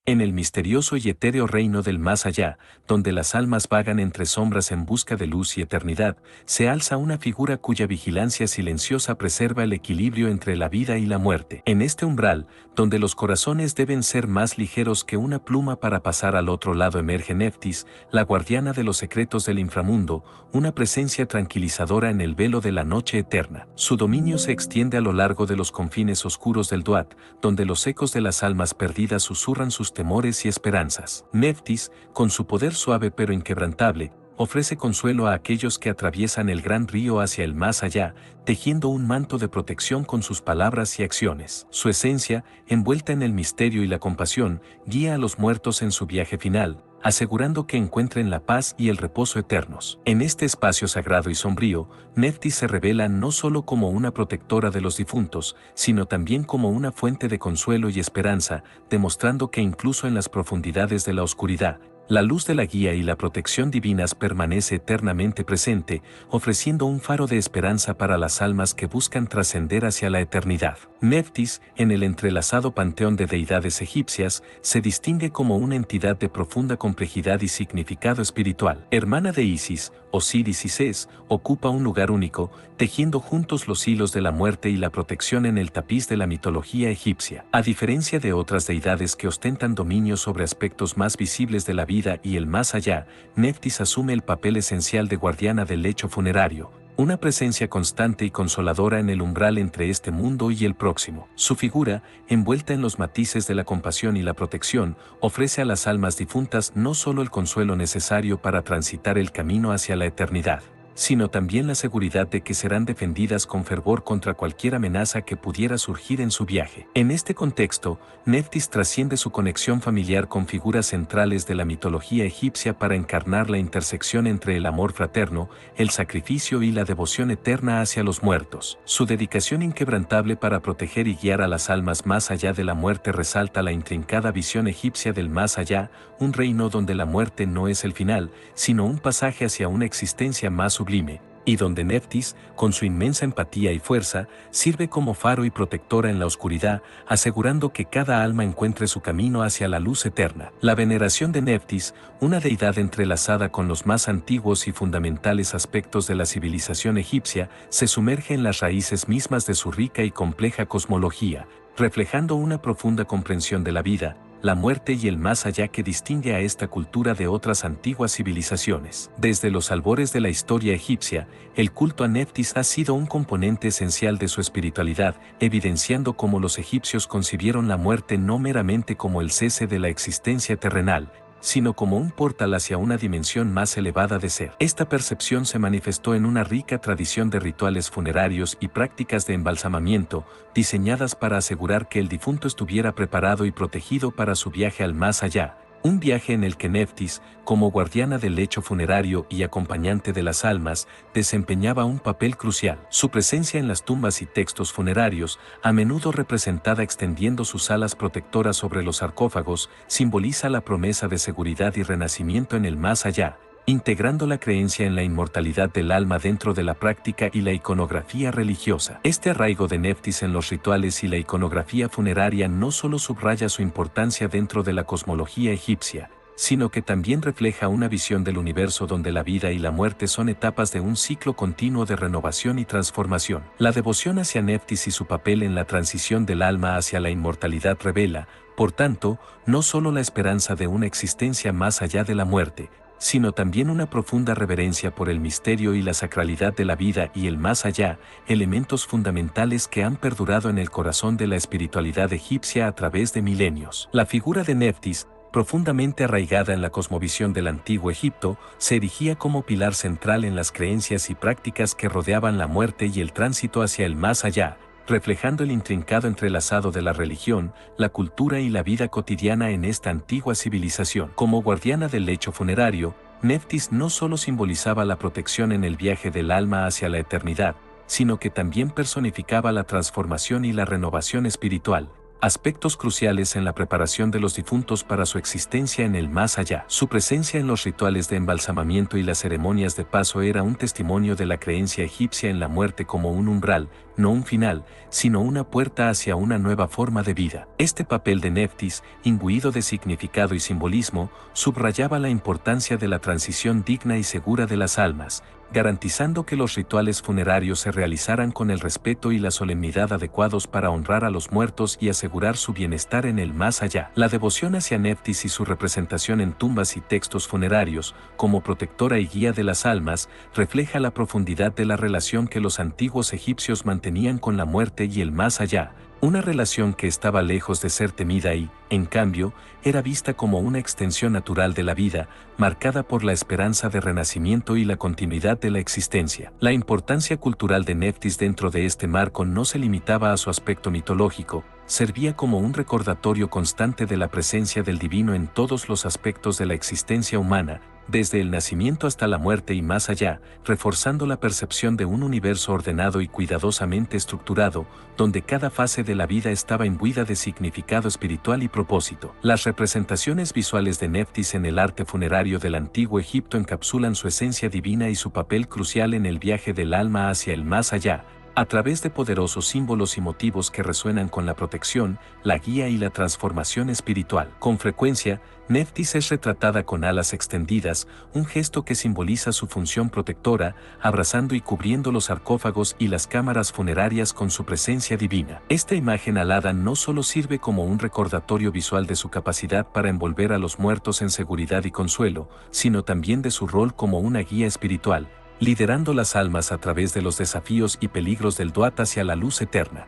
En el misterioso y etéreo reino del más allá, donde las almas vagan entre sombras en busca de luz y eternidad, se alza una figura cuya vigilancia silenciosa preserva el equilibrio entre la vida y la muerte. En este umbral, donde los corazones deben ser más ligeros que una pluma para pasar al otro lado, emerge Neftis, la guardiana de los secretos del inframundo, una presencia tranquilizadora en el velo de la noche eterna. Su dominio se extiende a lo largo de los confines oscuros del Duat, donde los ecos de las almas perdidas susurran sus temores y esperanzas. Neftis, con su poder suave pero inquebrantable, ofrece consuelo a aquellos que atraviesan el gran río hacia el más allá, tejiendo un manto de protección con sus palabras y acciones. Su esencia, envuelta en el misterio y la compasión, guía a los muertos en su viaje final, asegurando que encuentren la paz y el reposo eternos. En este espacio sagrado y sombrío, Neftis se revela no solo como una protectora de los difuntos, sino también como una fuente de consuelo y esperanza, demostrando que incluso en las profundidades de la oscuridad, la luz de la guía y la protección divinas permanece eternamente presente, ofreciendo un faro de esperanza para las almas que buscan trascender hacia la eternidad. Neftis, en el entrelazado panteón de deidades egipcias, se distingue como una entidad de profunda complejidad y significado espiritual. Hermana de Isis, Osiris y Sés, ocupa un lugar único, tejiendo juntos los hilos de la muerte y la protección en el tapiz de la mitología egipcia. A diferencia de otras deidades que ostentan dominio sobre aspectos más visibles de la vida y el más allá, Neftis asume el papel esencial de guardiana del lecho funerario, una presencia constante y consoladora en el umbral entre este mundo y el próximo. Su figura, envuelta en los matices de la compasión y la protección, ofrece a las almas difuntas no solo el consuelo necesario para transitar el camino hacia la eternidad, sino también la seguridad de que serán defendidas con fervor contra cualquier amenaza que pudiera surgir en su viaje. En este contexto, Neftis trasciende su conexión familiar con figuras centrales de la mitología egipcia para encarnar la intersección entre el amor fraterno, el sacrificio y la devoción eterna hacia los muertos. Su dedicación inquebrantable para proteger y guiar a las almas más allá de la muerte resalta la intrincada visión egipcia del más allá, un reino donde la muerte no es el final, sino un pasaje hacia una existencia más sublime, y donde Neftis, con su inmensa empatía y fuerza, sirve como faro y protectora en la oscuridad, asegurando que cada alma encuentre su camino hacia la luz eterna. La veneración de Neftis, una deidad entrelazada con los más antiguos y fundamentales aspectos de la civilización egipcia, se sumerge en las raíces mismas de su rica y compleja cosmología, reflejando una profunda comprensión de la vida, la muerte y el más allá que distingue a esta cultura de otras antiguas civilizaciones. Desde los albores de la historia egipcia, el culto a Neftis ha sido un componente esencial de su espiritualidad, evidenciando cómo los egipcios concibieron la muerte no meramente como el cese de la existencia terrenal, sino como un portal hacia una dimensión más elevada de ser. Esta percepción se manifestó en una rica tradición de rituales funerarios y prácticas de embalsamamiento, diseñadas para asegurar que el difunto estuviera preparado y protegido para su viaje al más allá. Un viaje en el que Neftis, como guardiana del lecho funerario y acompañante de las almas, desempeñaba un papel crucial. Su presencia en las tumbas y textos funerarios, a menudo representada extendiendo sus alas protectoras sobre los sarcófagos, simboliza la promesa de seguridad y renacimiento en el más allá, integrando la creencia en la inmortalidad del alma dentro de la práctica y la iconografía religiosa. Este arraigo de Neftis en los rituales y la iconografía funeraria no solo subraya su importancia dentro de la cosmología egipcia, sino que también refleja una visión del universo donde la vida y la muerte son etapas de un ciclo continuo de renovación y transformación. La devoción hacia Neftis y su papel en la transición del alma hacia la inmortalidad revela, por tanto, no solo la esperanza de una existencia más allá de la muerte, sino también una profunda reverencia por el misterio y la sacralidad de la vida y el más allá, elementos fundamentales que han perdurado en el corazón de la espiritualidad egipcia a través de milenios. La figura de Neftis, profundamente arraigada en la cosmovisión del antiguo Egipto, se erigía como pilar central en las creencias y prácticas que rodeaban la muerte y el tránsito hacia el más allá, reflejando el intrincado entrelazado de la religión, la cultura y la vida cotidiana en esta antigua civilización. Como guardiana del lecho funerario, Neftis no solo simbolizaba la protección en el viaje del alma hacia la eternidad, sino que también personificaba la transformación y la renovación espiritual, aspectos cruciales en la preparación de los difuntos para su existencia en el más allá. Su presencia en los rituales de embalsamamiento y las ceremonias de paso era un testimonio de la creencia egipcia en la muerte como un umbral, no un final, sino una puerta hacia una nueva forma de vida. Este papel de Neftis, imbuido de significado y simbolismo, subrayaba la importancia de la transición digna y segura de las almas, garantizando que los rituales funerarios se realizaran con el respeto y la solemnidad adecuados para honrar a los muertos y asegurar su bienestar en el más allá. La devoción hacia Neftis y su representación en tumbas y textos funerarios, como protectora y guía de las almas, refleja la profundidad de la relación que los antiguos egipcios mantenían con la muerte y el más allá, una relación que estaba lejos de ser temida y, en cambio, era vista como una extensión natural de la vida, marcada por la esperanza de renacimiento y la continuidad de la existencia. La importancia cultural de Neftis dentro de este marco no se limitaba a su aspecto mitológico, servía como un recordatorio constante de la presencia del divino en todos los aspectos de la existencia humana, desde el nacimiento hasta la muerte y más allá, reforzando la percepción de un universo ordenado y cuidadosamente estructurado, donde cada fase de la vida estaba imbuida de significado espiritual y propósito. Las representaciones visuales de Neftis en el arte funerario del antiguo Egipto encapsulan su esencia divina y su papel crucial en el viaje del alma hacia el más allá, a través de poderosos símbolos y motivos que resuenan con la protección, la guía y la transformación espiritual. Con frecuencia, Neftis es retratada con alas extendidas, un gesto que simboliza su función protectora, abrazando y cubriendo los sarcófagos y las cámaras funerarias con su presencia divina. Esta imagen alada no solo sirve como un recordatorio visual de su capacidad para envolver a los muertos en seguridad y consuelo, sino también de su rol como una guía espiritual, liderando las almas a través de los desafíos y peligros del Duat hacia la luz eterna.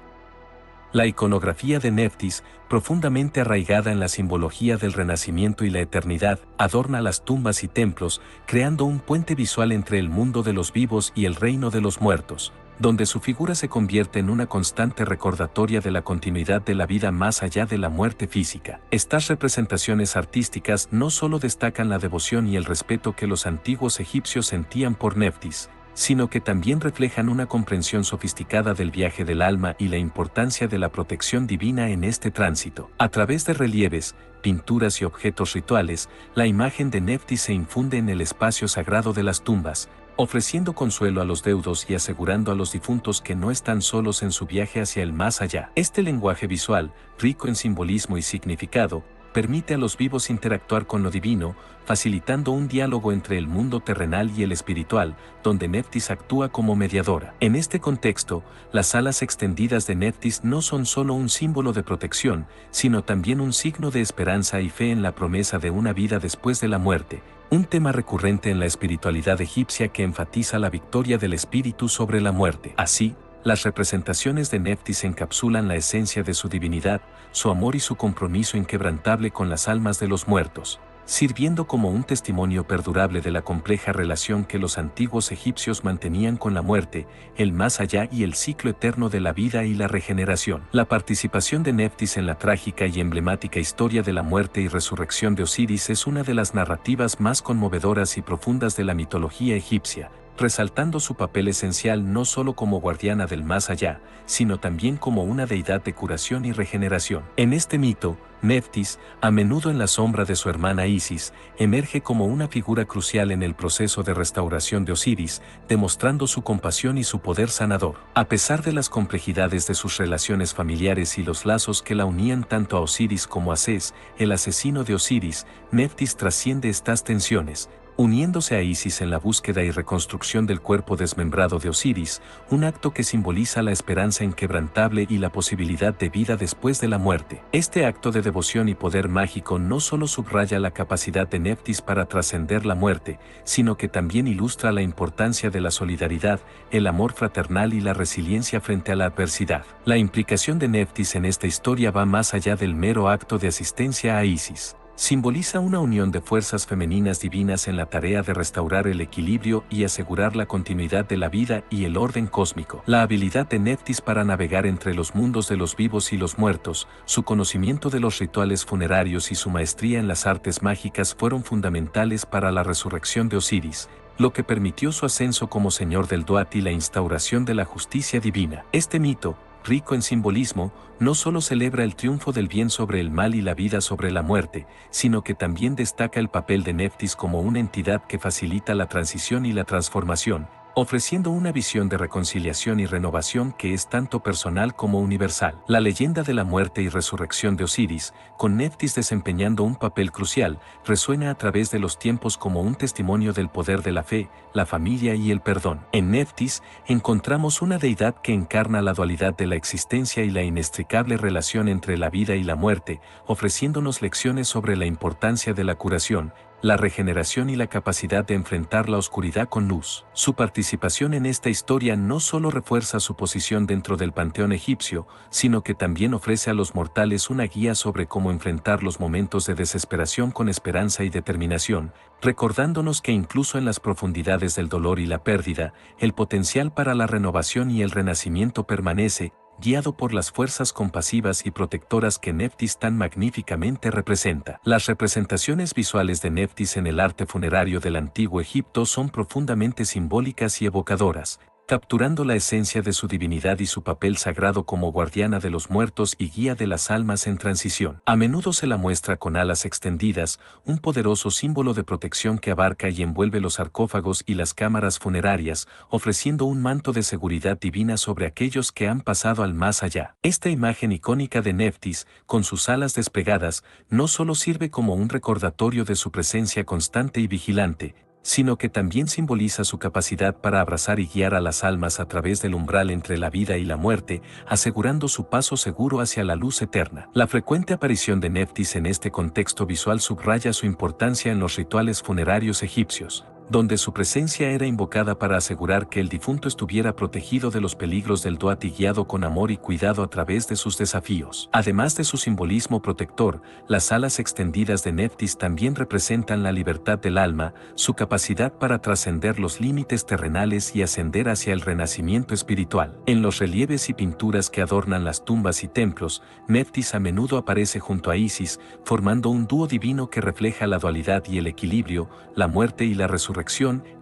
La iconografía de Neftis, profundamente arraigada en la simbología del renacimiento y la eternidad, adorna las tumbas y templos, creando un puente visual entre el mundo de los vivos y el reino de los muertos, donde su figura se convierte en una constante recordatoria de la continuidad de la vida más allá de la muerte física. Estas representaciones artísticas no solo destacan la devoción y el respeto que los antiguos egipcios sentían por Neftis, sino que también reflejan una comprensión sofisticada del viaje del alma y la importancia de la protección divina en este tránsito. A través de relieves, pinturas y objetos rituales, la imagen de Neftis se infunde en el espacio sagrado de las tumbas, ofreciendo consuelo a los deudos y asegurando a los difuntos que no están solos en su viaje hacia el más allá. Este lenguaje visual, rico en simbolismo y significado, permite a los vivos interactuar con lo divino, facilitando un diálogo entre el mundo terrenal y el espiritual, donde Neftis actúa como mediadora. En este contexto, las alas extendidas de Neftis no son solo un símbolo de protección, sino también un signo de esperanza y fe en la promesa de una vida después de la muerte, un tema recurrente en la espiritualidad egipcia que enfatiza la victoria del espíritu sobre la muerte. Así, las representaciones de Neftis encapsulan la esencia de su divinidad, su amor y su compromiso inquebrantable con las almas de los muertos, sirviendo como un testimonio perdurable de la compleja relación que los antiguos egipcios mantenían con la muerte, el más allá y el ciclo eterno de la vida y la regeneración. La participación de Neftis en la trágica y emblemática historia de la muerte y resurrección de Osiris es una de las narrativas más conmovedoras y profundas de la mitología egipcia, resaltando su papel esencial no solo como guardiana del más allá, sino también como una deidad de curación y regeneración. En este mito, Neftis, a menudo en la sombra de su hermana Isis, emerge como una figura crucial en el proceso de restauración de Osiris, demostrando su compasión y su poder sanador. A pesar de las complejidades de sus relaciones familiares y los lazos que la unían tanto a Osiris como a Sés, el asesino de Osiris, Neftis trasciende estas tensiones, uniéndose a Isis en la búsqueda y reconstrucción del cuerpo desmembrado de Osiris, un acto que simboliza la esperanza inquebrantable y la posibilidad de vida después de la muerte. Este acto de devoción y poder mágico no solo subraya la capacidad de Neftis para trascender la muerte, sino que también ilustra la importancia de la solidaridad, el amor fraternal y la resiliencia frente a la adversidad. La implicación de Neftis en esta historia va más allá del mero acto de asistencia a Isis. Simboliza una unión de fuerzas femeninas divinas en la tarea de restaurar el equilibrio y asegurar la continuidad de la vida y el orden cósmico. La habilidad de Neftis para navegar entre los mundos de los vivos y los muertos, su conocimiento de los rituales funerarios y su maestría en las artes mágicas fueron fundamentales para la resurrección de Osiris, lo que permitió su ascenso como señor del Duat y la instauración de la justicia divina. Este mito, rico en simbolismo, no solo celebra el triunfo del bien sobre el mal y la vida sobre la muerte, sino que también destaca el papel de Neftis como una entidad que facilita la transición y la transformación, ofreciendo una visión de reconciliación y renovación que es tanto personal como universal. La leyenda de la muerte y resurrección de Osiris, con Neftis desempeñando un papel crucial, resuena a través de los tiempos como un testimonio del poder de la fe, la familia y el perdón. En Neftis, encontramos una deidad que encarna la dualidad de la existencia y la inextricable relación entre la vida y la muerte, ofreciéndonos lecciones sobre la importancia de la curación, la regeneración y la capacidad de enfrentar la oscuridad con luz. Su participación en esta historia no solo refuerza su posición dentro del panteón egipcio, sino que también ofrece a los mortales una guía sobre cómo enfrentar los momentos de desesperación con esperanza y determinación, recordándonos que incluso en las profundidades del dolor y la pérdida, el potencial para la renovación y el renacimiento permanece, guiado por las fuerzas compasivas y protectoras que Neftis tan magníficamente representa. Las representaciones visuales de Neftis en el arte funerario del antiguo Egipto son profundamente simbólicas y evocadoras, capturando la esencia de su divinidad y su papel sagrado como guardiana de los muertos y guía de las almas en transición. A menudo se la muestra con alas extendidas, un poderoso símbolo de protección que abarca y envuelve los sarcófagos y las cámaras funerarias, ofreciendo un manto de seguridad divina sobre aquellos que han pasado al más allá. Esta imagen icónica de Neftis, con sus alas desplegadas, no solo sirve como un recordatorio de su presencia constante y vigilante, sino que también simboliza su capacidad para abrazar y guiar a las almas a través del umbral entre la vida y la muerte, asegurando su paso seguro hacia la luz eterna. La frecuente aparición de Neftis en este contexto visual subraya su importancia en los rituales funerarios egipcios, donde su presencia era invocada para asegurar que el difunto estuviera protegido de los peligros del Duat y guiado con amor y cuidado a través de sus desafíos. Además de su simbolismo protector, las alas extendidas de Neftis también representan la libertad del alma, su capacidad para trascender los límites terrenales y ascender hacia el renacimiento espiritual. En los relieves y pinturas que adornan las tumbas y templos, Neftis a menudo aparece junto a Isis, formando un dúo divino que refleja la dualidad y el equilibrio, la muerte y la resurrección,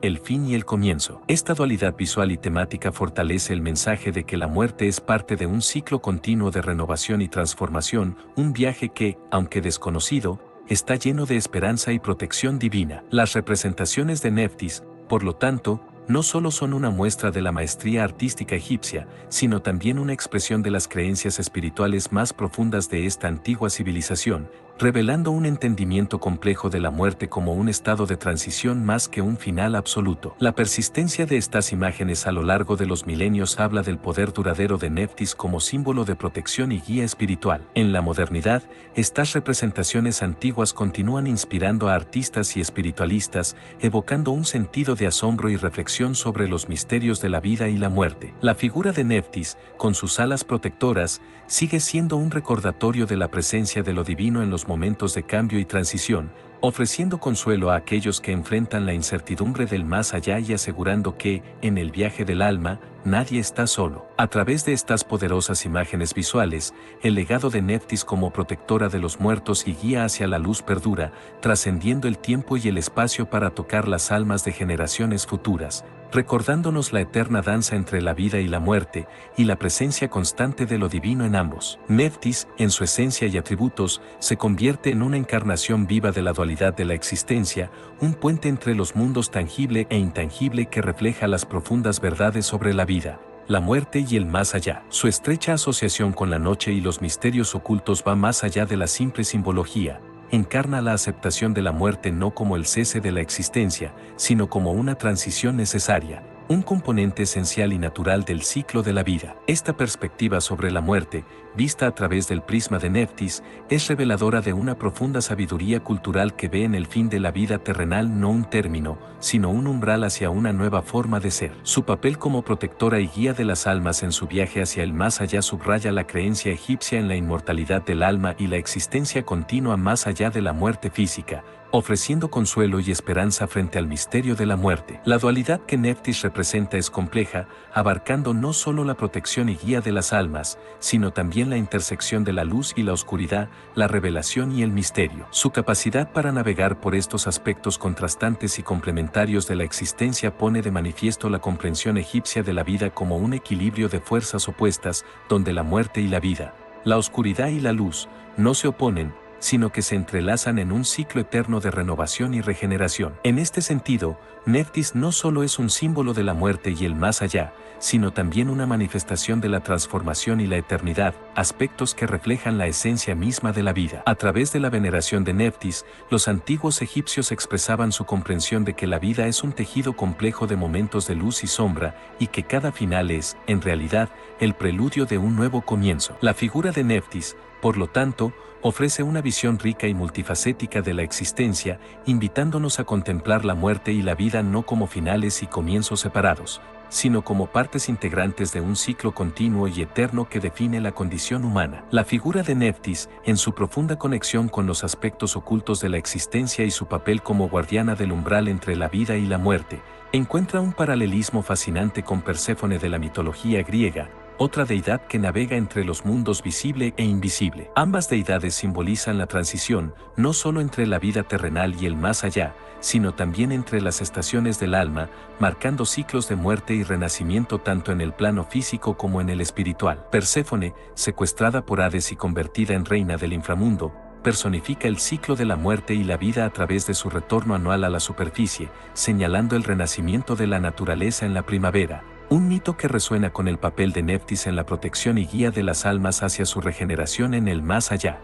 el fin y el comienzo. Esta dualidad visual y temática fortalece el mensaje de que la muerte es parte de un ciclo continuo de renovación y transformación, un viaje que, aunque desconocido, está lleno de esperanza y protección divina. Las representaciones de Neftis, por lo tanto, no solo son una muestra de la maestría artística egipcia, sino también una expresión de las creencias espirituales más profundas de esta antigua civilización, revelando un entendimiento complejo de la muerte como un estado de transición más que un final absoluto. La persistencia de estas imágenes a lo largo de los milenios habla del poder duradero de Neftis como símbolo de protección y guía espiritual. En la modernidad, estas representaciones antiguas continúan inspirando a artistas y espiritualistas, evocando un sentido de asombro y reflexión sobre los misterios de la vida y la muerte. La figura de Neftis, con sus alas protectoras, sigue siendo un recordatorio de la presencia de lo divino en los momentos de cambio y transición, ofreciendo consuelo a aquellos que enfrentan la incertidumbre del más allá y asegurando que, en el viaje del alma, nadie está solo. A través de estas poderosas imágenes visuales, el legado de Neftis como protectora de los muertos y guía hacia la luz perdura, trascendiendo el tiempo y el espacio para tocar las almas de generaciones futuras, recordándonos la eterna danza entre la vida y la muerte, y la presencia constante de lo divino en ambos. Neftis, en su esencia y atributos, se convierte en una encarnación viva de la dualidad de la existencia, un puente entre los mundos tangible e intangible que refleja las profundas verdades sobre la vida, la muerte y el más allá. Su estrecha asociación con la noche y los misterios ocultos va más allá de la simple simbología. Encarna la aceptación de la muerte no como el cese de la existencia, sino como una transición necesaria, un componente esencial y natural del ciclo de la vida. Esta perspectiva sobre la muerte, vista a través del prisma de Neftis, es reveladora de una profunda sabiduría cultural que ve en el fin de la vida terrenal no un término, sino un umbral hacia una nueva forma de ser. Su papel como protectora y guía de las almas en su viaje hacia el más allá subraya la creencia egipcia en la inmortalidad del alma y la existencia continua más allá de la muerte física, ofreciendo consuelo y esperanza frente al misterio de la muerte. La dualidad que Neftis representa representa es compleja, abarcando no solo la protección y guía de las almas, sino también la intersección de la luz y la oscuridad, la revelación y el misterio. Su capacidad para navegar por estos aspectos contrastantes y complementarios de la existencia pone de manifiesto la comprensión egipcia de la vida como un equilibrio de fuerzas opuestas, donde la muerte y la vida, la oscuridad y la luz, no se oponen, sino que se entrelazan en un ciclo eterno de renovación y regeneración. En este sentido, Neftis no solo es un símbolo de la muerte y el más allá, sino también una manifestación de la transformación y la eternidad, aspectos que reflejan la esencia misma de la vida. A través de la veneración de Neftis, los antiguos egipcios expresaban su comprensión de que la vida es un tejido complejo de momentos de luz y sombra, y que cada final es, en realidad, el preludio de un nuevo comienzo. La figura de Neftis, por lo tanto, ofrece una visión rica y multifacética de la existencia, invitándonos a contemplar la muerte y la vida no como finales y comienzos separados, sino como partes integrantes de un ciclo continuo y eterno que define la condición humana. La figura de Neftis, en su profunda conexión con los aspectos ocultos de la existencia y su papel como guardiana del umbral entre la vida y la muerte, encuentra un paralelismo fascinante con Perséfone de la mitología griega, otra deidad que navega entre los mundos visible e invisible. Ambas deidades simbolizan la transición, no solo entre la vida terrenal y el más allá, sino también entre las estaciones del alma, marcando ciclos de muerte y renacimiento tanto en el plano físico como en el espiritual. Perséfone, secuestrada por Hades y convertida en reina del inframundo, personifica el ciclo de la muerte y la vida a través de su retorno anual a la superficie, señalando el renacimiento de la naturaleza en la primavera. Un mito que resuena con el papel de Neftis en la protección y guía de las almas hacia su regeneración en el más allá.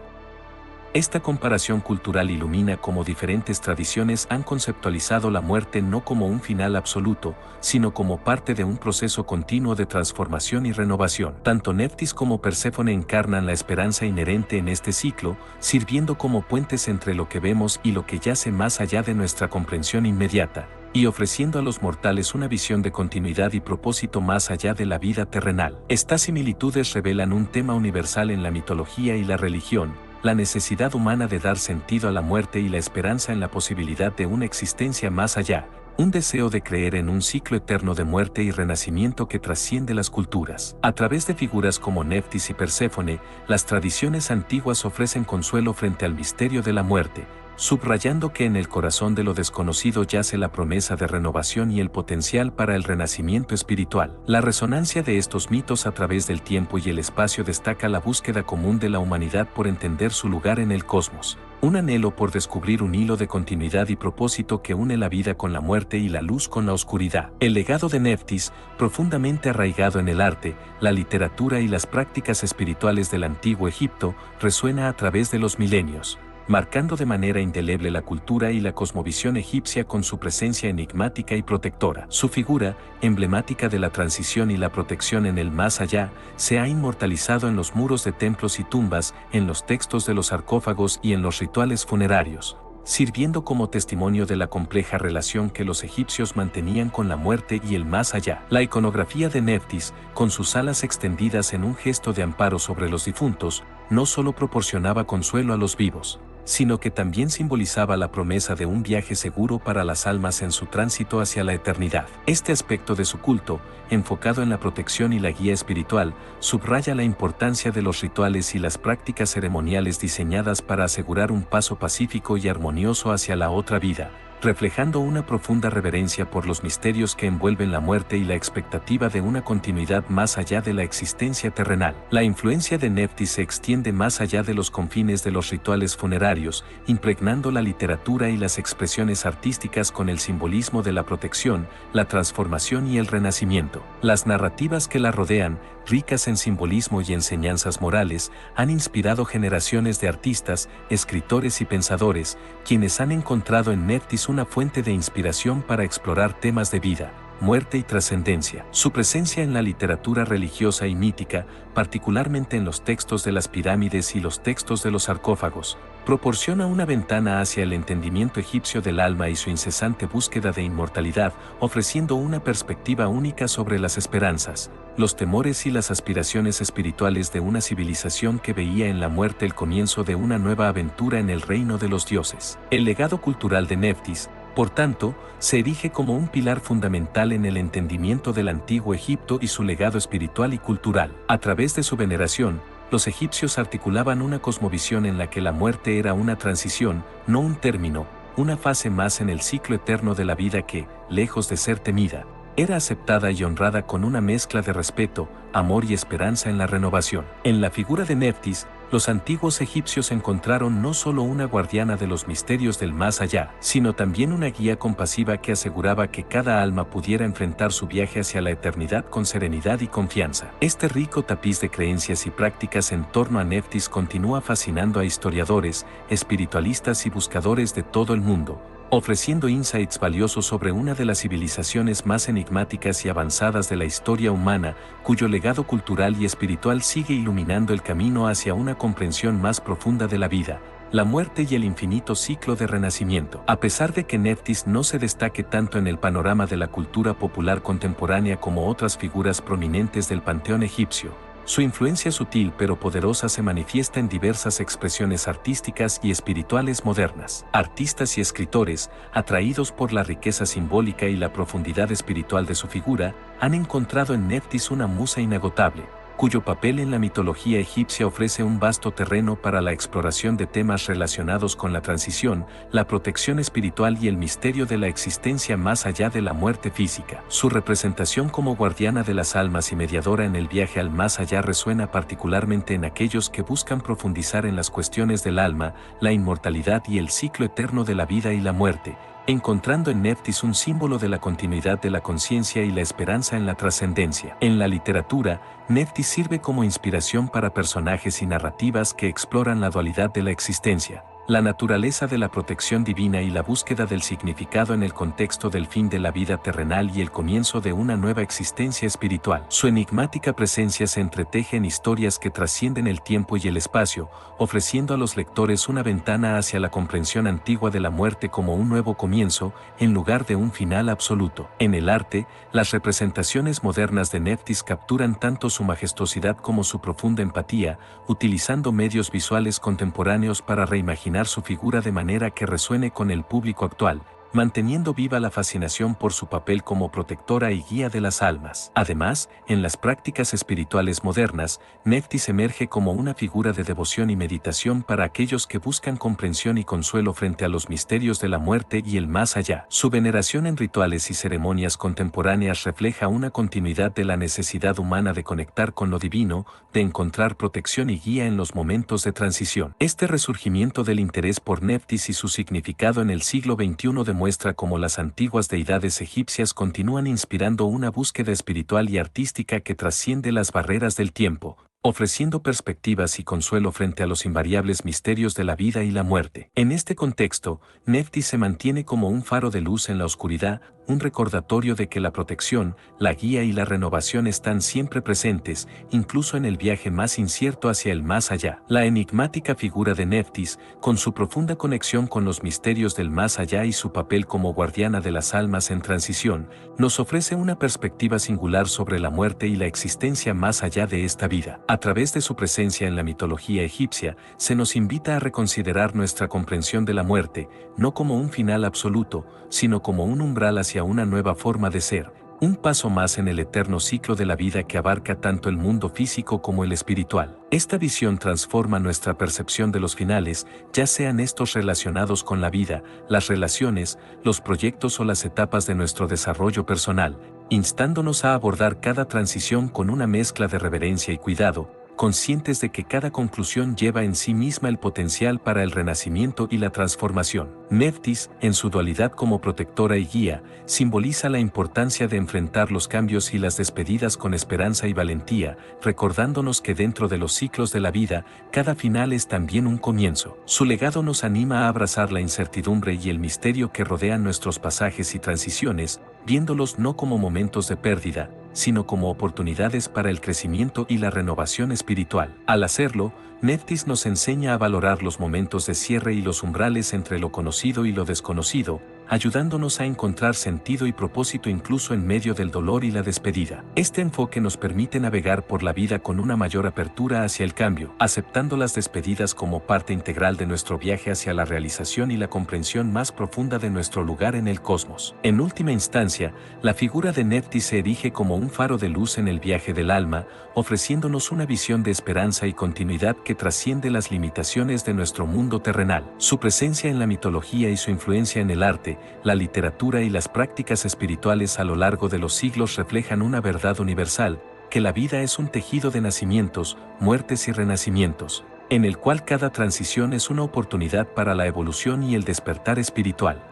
Esta comparación cultural ilumina cómo diferentes tradiciones han conceptualizado la muerte no como un final absoluto, sino como parte de un proceso continuo de transformación y renovación. Tanto Neftis como Perséfone encarnan la esperanza inherente en este ciclo, sirviendo como puentes entre lo que vemos y lo que yace más allá de nuestra comprensión inmediata, y ofreciendo a los mortales una visión de continuidad y propósito más allá de la vida terrenal. Estas similitudes revelan un tema universal en la mitología y la religión, la necesidad humana de dar sentido a la muerte y la esperanza en la posibilidad de una existencia más allá, un deseo de creer en un ciclo eterno de muerte y renacimiento que trasciende las culturas. A través de figuras como Neftis y Perséfone, las tradiciones antiguas ofrecen consuelo frente al misterio de la muerte, subrayando que en el corazón de lo desconocido yace la promesa de renovación y el potencial para el renacimiento espiritual. La resonancia de estos mitos a través del tiempo y el espacio destaca la búsqueda común de la humanidad por entender su lugar en el cosmos, un anhelo por descubrir un hilo de continuidad y propósito que une la vida con la muerte y la luz con la oscuridad. El legado de Neftis, profundamente arraigado en el arte, la literatura y las prácticas espirituales del antiguo Egipto, resuena a través de los milenios, marcando de manera indeleble la cultura y la cosmovisión egipcia con su presencia enigmática y protectora. Su figura, emblemática de la transición y la protección en el más allá, se ha inmortalizado en los muros de templos y tumbas, en los textos de los sarcófagos y en los rituales funerarios, sirviendo como testimonio de la compleja relación que los egipcios mantenían con la muerte y el más allá. La iconografía de Neftis, con sus alas extendidas en un gesto de amparo sobre los difuntos, no solo proporcionaba consuelo a los vivos, sino que también simbolizaba la promesa de un viaje seguro para las almas en su tránsito hacia la eternidad. Este aspecto de su culto, enfocado en la protección y la guía espiritual, subraya la importancia de los rituales y las prácticas ceremoniales diseñadas para asegurar un paso pacífico y armonioso hacia la otra vida, reflejando una profunda reverencia por los misterios que envuelven la muerte y la expectativa de una continuidad más allá de la existencia terrenal. La influencia de Neftis se extiende más allá de los confines de los rituales funerarios, impregnando la literatura y las expresiones artísticas con el simbolismo de la protección, la transformación y el renacimiento. Las narrativas que la rodean, ricas en simbolismo y enseñanzas morales, han inspirado generaciones de artistas, escritores y pensadores, quienes han encontrado en Neftis una fuente de inspiración para explorar temas de vida, muerte y trascendencia. Su presencia en la literatura religiosa y mítica, particularmente en los textos de las pirámides y los textos de los sarcófagos, proporciona una ventana hacia el entendimiento egipcio del alma y su incesante búsqueda de inmortalidad, ofreciendo una perspectiva única sobre las esperanzas, los temores y las aspiraciones espirituales de una civilización que veía en la muerte el comienzo de una nueva aventura en el reino de los dioses. El legado cultural de Neftis, Por tanto, se erige como un pilar fundamental en el entendimiento del antiguo Egipto y su legado espiritual y cultural. A través de su veneración, los egipcios articulaban una cosmovisión en la que la muerte era una transición, no un término, una fase más en el ciclo eterno de la vida que, lejos de ser temida, era aceptada y honrada con una mezcla de respeto, amor y esperanza en la renovación. En la figura de Neftis, los antiguos egipcios encontraron no solo una guardiana de los misterios del más allá, sino también una guía compasiva que aseguraba que cada alma pudiera enfrentar su viaje hacia la eternidad con serenidad y confianza. Este rico tapiz de creencias y prácticas en torno a Neftis continúa fascinando a historiadores, espiritualistas y buscadores de todo el mundo, ofreciendo insights valiosos sobre una de las civilizaciones más enigmáticas y avanzadas de la historia humana, cuyo legado cultural y espiritual sigue iluminando el camino hacia una comprensión más profunda de la vida, la muerte y el infinito ciclo de renacimiento. A pesar de que Neftis no se destaque tanto en el panorama de la cultura popular contemporánea como otras figuras prominentes del panteón egipcio, su influencia sutil pero poderosa se manifiesta en diversas expresiones artísticas y espirituales modernas. Artistas y escritores, atraídos por la riqueza simbólica y la profundidad espiritual de su figura, han encontrado en Neftis una musa inagotable, cuyo papel en la mitología egipcia ofrece un vasto terreno para la exploración de temas relacionados con la transición, la protección espiritual y el misterio de la existencia más allá de la muerte física. Su representación como guardiana de las almas y mediadora en el viaje al más allá resuena particularmente en aquellos que buscan profundizar en las cuestiones del alma, la inmortalidad y el ciclo eterno de la vida y la muerte, encontrando en Neftis un símbolo de la continuidad de la conciencia y la esperanza en la trascendencia. En la literatura, Neftis sirve como inspiración para personajes y narrativas que exploran la dualidad de la existencia, la naturaleza de la protección divina y la búsqueda del significado en el contexto del fin de la vida terrenal y el comienzo de una nueva existencia espiritual. Su enigmática presencia se entreteje en historias que trascienden el tiempo y el espacio, ofreciendo a los lectores una ventana hacia la comprensión antigua de la muerte como un nuevo comienzo, en lugar de un final absoluto. En el arte, las representaciones modernas de Neftis capturan tanto su majestuosidad como su profunda empatía, utilizando medios visuales contemporáneos para reimaginar su figura de manera que resuene con el público actual, manteniendo viva la fascinación por su papel como protectora y guía de las almas. Además, en las prácticas espirituales modernas, Neftis emerge como una figura de devoción y meditación para aquellos que buscan comprensión y consuelo frente a los misterios de la muerte y el más allá. Su veneración en rituales y ceremonias contemporáneas refleja una continuidad de la necesidad humana de conectar con lo divino, de encontrar protección y guía en los momentos de transición. Este resurgimiento del interés por Neftis y su significado en el siglo XXI muestra cómo las antiguas deidades egipcias continúan inspirando una búsqueda espiritual y artística que trasciende las barreras del tiempo, ofreciendo perspectivas y consuelo frente a los invariables misterios de la vida y la muerte. En este contexto, Neftis se mantiene como un faro de luz en la oscuridad, un recordatorio de que la protección, la guía y la renovación están siempre presentes, incluso en el viaje más incierto hacia el más allá. La enigmática figura de Neftis, con su profunda conexión con los misterios del más allá y su papel como guardiana de las almas en transición, nos ofrece una perspectiva singular sobre la muerte y la existencia más allá de esta vida. A través de su presencia en la mitología egipcia, se nos invita a reconsiderar nuestra comprensión de la muerte, no como un final absoluto, sino como un umbral hacia una nueva forma de ser, un paso más en el eterno ciclo de la vida que abarca tanto el mundo físico como el espiritual. Esta visión transforma nuestra percepción de los finales, ya sean estos relacionados con la vida, las relaciones, los proyectos o las etapas de nuestro desarrollo personal, instándonos a abordar cada transición con una mezcla de reverencia y cuidado, conscientes de que cada conclusión lleva en sí misma el potencial para el renacimiento y la transformación. Neftis, en su dualidad como protectora y guía, simboliza la importancia de enfrentar los cambios y las despedidas con esperanza y valentía, recordándonos que dentro de los ciclos de la vida, cada final es también un comienzo. Su legado nos anima a abrazar la incertidumbre y el misterio que rodean nuestros pasajes y transiciones, viéndolos no como momentos de pérdida, sino como oportunidades para el crecimiento y la renovación espiritual. Al hacerlo, Neftis nos enseña a valorar los momentos de cierre y los umbrales entre lo conocido y lo desconocido, ayudándonos a encontrar sentido y propósito incluso en medio del dolor y la despedida. Este enfoque nos permite navegar por la vida con una mayor apertura hacia el cambio, aceptando las despedidas como parte integral de nuestro viaje hacia la realización y la comprensión más profunda de nuestro lugar en el cosmos. En última instancia, la figura de Neftis se erige como un faro de luz en el viaje del alma, ofreciéndonos una visión de esperanza y continuidad que trasciende las limitaciones de nuestro mundo terrenal. Su presencia en la mitología y su influencia en el arte, la literatura y las prácticas espirituales a lo largo de los siglos reflejan una verdad universal, que la vida es un tejido de nacimientos, muertes y renacimientos, en el cual cada transición es una oportunidad para la evolución y el despertar espiritual.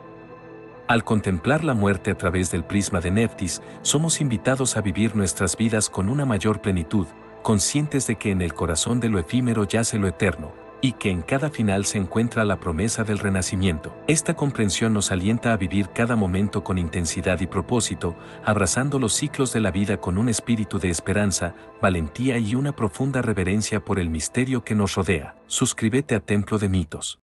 Al contemplar la muerte a través del prisma de Neftis, somos invitados a vivir nuestras vidas con una mayor plenitud, conscientes de que en el corazón de lo efímero yace lo eterno, y que en cada final se encuentra la promesa del renacimiento. Esta comprensión nos alienta a vivir cada momento con intensidad y propósito, abrazando los ciclos de la vida con un espíritu de esperanza, valentía y una profunda reverencia por el misterio que nos rodea. Suscríbete a Templo de Mitos.